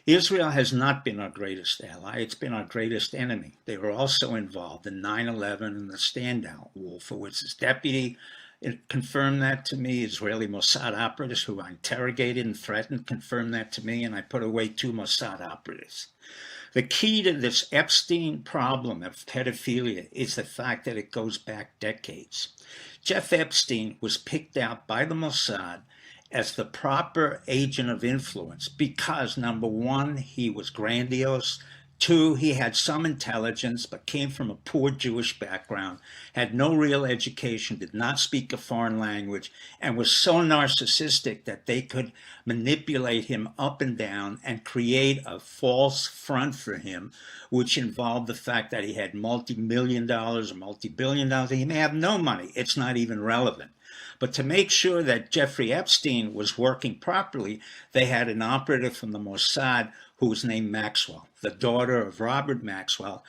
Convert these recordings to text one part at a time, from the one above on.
Israel has not been our greatest ally. It's been our greatest enemy. They were also involved in 9/11 and the Standout Wolfowitz deputy. It confirmed that to me. Israeli Mossad operatives who I interrogated and threatened confirmed that to me, and I put away 2 Mossad operatives. The key to this Epstein problem of pedophilia is the fact that it goes back decades. Jeff Epstein was picked out by the Mossad as the proper agent of influence because, number one, he was grandiose. Two, he had some intelligence but came from a poor Jewish background, had no real education, did not speak a foreign language, and was so narcissistic that they could manipulate him up and down and create a false front for him, which involved the fact that he had multi-million dollars or multi-billion dollars. He may have no money. It's not even relevant. But to make sure that Jeffrey Epstein was working properly, they had an operative from the Mossad who was named Maxwell, the daughter of Robert Maxwell,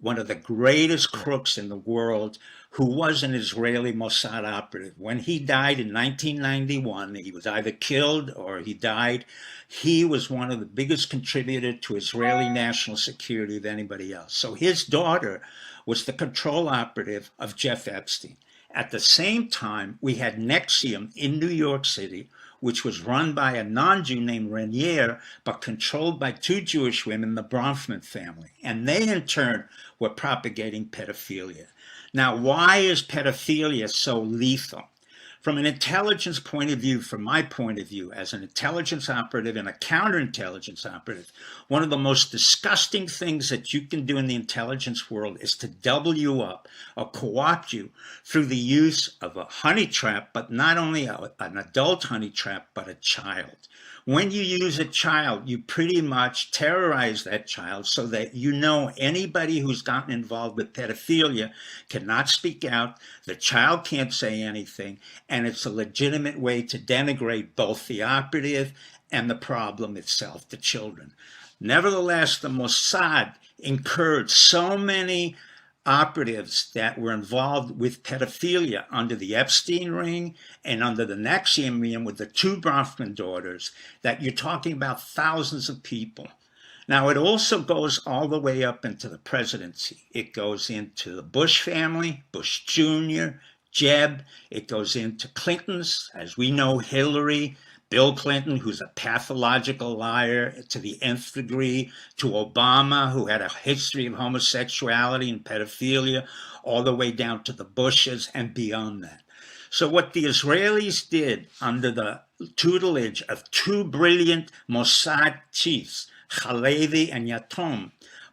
one of the greatest crooks in the world, who was an Israeli Mossad operative. When he died in 1991, he was either killed or he died. He was one of the biggest contributors to Israeli national security of anybody else. So his daughter was the control operative of Jeff Epstein. At the same time, we had Nexium in New York City, which was run by a non-Jew named Renier, but controlled by 2 Jewish women, the Bronfman family. And they, in turn, were propagating pedophilia. Now, why is pedophilia so lethal? From an intelligence point of view, from my point of view, as an intelligence operative and a counterintelligence operative, one of the most disgusting things that you can do in the intelligence world is to double you up or co-opt you through the use of a honey trap, but not only an adult honey trap, but a child. When you use a child, you pretty much terrorize that child so that you know anybody who's gotten involved with pedophilia cannot speak out, the child can't say anything, and it's a legitimate way to denigrate both the operative and the problem itself, the children. Nevertheless, the Mossad incurred so many operatives that were involved with pedophilia under the Epstein ring and under the Nexium ring with the 2 Bronfman daughters, that you're talking about thousands of people. Now, it also goes all the way up into the presidency. It goes into the Bush family, Bush Jr., Jeb. It goes into Clinton's, as we know, Hillary, Bill Clinton, who's a pathological liar to the nth degree, to Obama, who had a history of homosexuality and pedophilia, all the way down to the Bushes and beyond that. So what the Israelis did under the tutelage of 2 brilliant Mossad chiefs, Halevi and Yatom,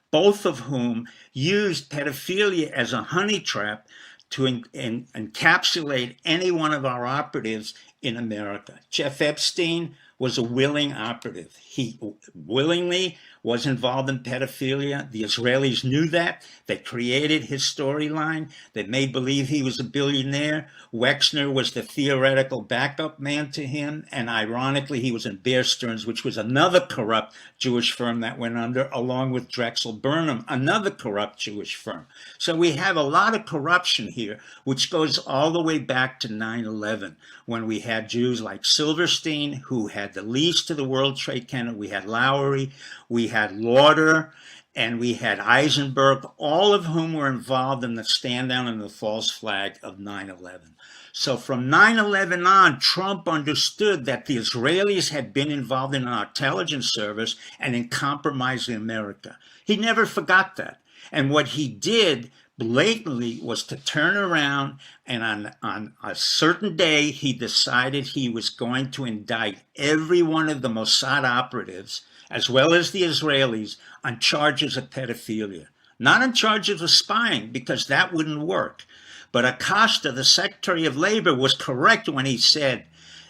both of whom used pedophilia as a honey trap to encapsulate any one of our operatives in America. Jeff Epstein was a willing operative. He willingly was involved in pedophilia. The Israelis knew that. They created his storyline. They made believe he was a billionaire. Wexner was the theoretical backup man to him. And ironically, he was in Bear Stearns, which was another corrupt Jewish firm that went under, along with Drexel Burnham, another corrupt Jewish firm. So we have a lot of corruption here, which goes all the way back to 9/11, when we had Jews like Silverstein, who had the lease to the World Trade Center. We had Lowry, we had Lauder, and we had Eisenberg, all of whom were involved in the stand down and the false flag of 9/11. So from 9/11 on, Trump understood that the Israelis had been involved in our intelligence service and in compromising America. He never forgot that. And what he did blatantly was to turn around, and on a certain day, he decided he was going to indict every one of the Mossad operatives, as well as the Israelis, on charges of pedophilia. Not on charges of spying, because that wouldn't work. But Acosta, the Secretary of Labor, was correct when he said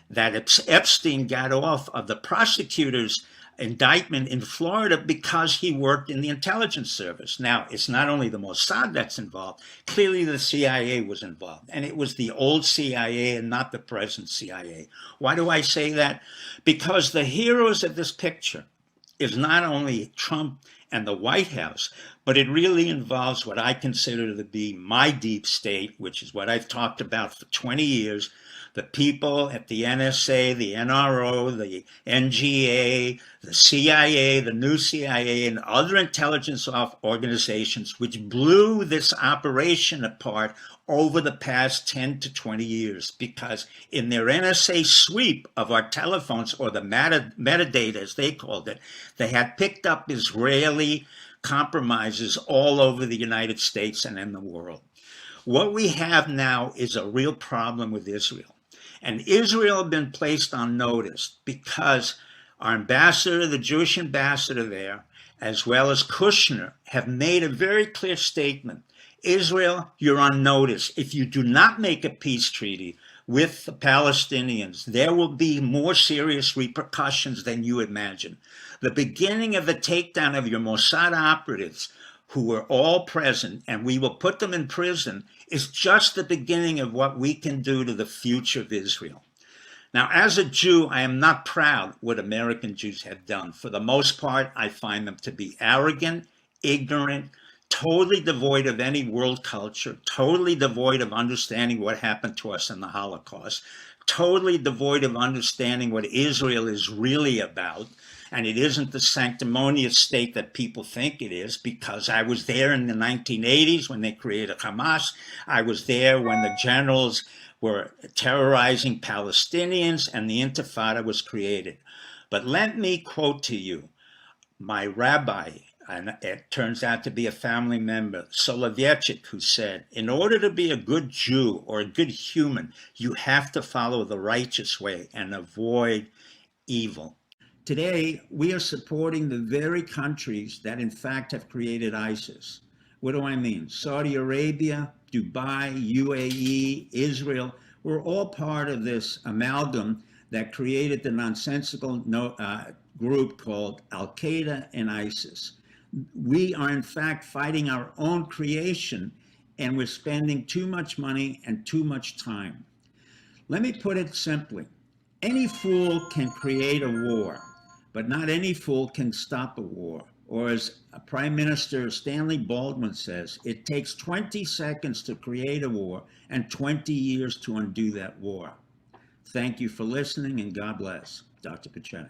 that Epstein got off of the prosecutor's indictment in Florida because he worked in the intelligence service. Now, it's not only the Mossad that's involved. Clearly, the CIA was involved. And it was the old CIA and not the present CIA. Why do I say that? Because the heroes of this picture is not only Trump and the White House, but it really involves what I consider to be my deep state, which is what I've talked about for 20 years, The people at the NSA, the NRO, the NGA, the CIA, the new CIA, and other intelligence organizations, which blew this operation apart over the past 10 to 20 years, because in their NSA sweep of our telephones, or the metadata as they called it, they had picked up Israeli compromises all over the United States and in the world. What we have now is a real problem with Israel. And Israel has been placed on notice because our ambassador, the Jewish ambassador there, as well as Kushner, have made a very clear statement. Israel, you're on notice. If you do not make a peace treaty with the Palestinians, there will be more serious repercussions than you imagine. The beginning of the takedown of your Mossad operatives, who were all present, and we will put them in prison, is just the beginning of what we can do to the future of Israel. Now, as a Jew, I am not proud what American Jews have done. For the most part, I find them to be arrogant, ignorant, totally devoid of any world culture, totally devoid of understanding what happened to us in the Holocaust, totally devoid of understanding what Israel is really about. And it isn't the sanctimonious state that people think it is, because I was there in the 1980s when they created Hamas. I was there when the generals were terrorizing Palestinians and the Intifada was created. But let me quote to you my rabbi, and it turns out to be a family member, Soloveitchik, who said, in order to be a good Jew or a good human, you have to follow the righteous way and avoid evil. Today, we are supporting the very countries that in fact have created ISIS. What do I mean? Saudi Arabia, Dubai, UAE, Israel, we're all part of this amalgam that created the nonsensical group called Al-Qaeda and ISIS. We are in fact fighting our own creation, and we're spending too much money and too much time. Let me put it simply. Any fool can create a war, but not any fool can stop a war. Or as Prime Minister Stanley Baldwin says, it takes 20 seconds to create a war and 20 years to undo that war. Thank you for listening, and God bless. Dr. Pieczenik.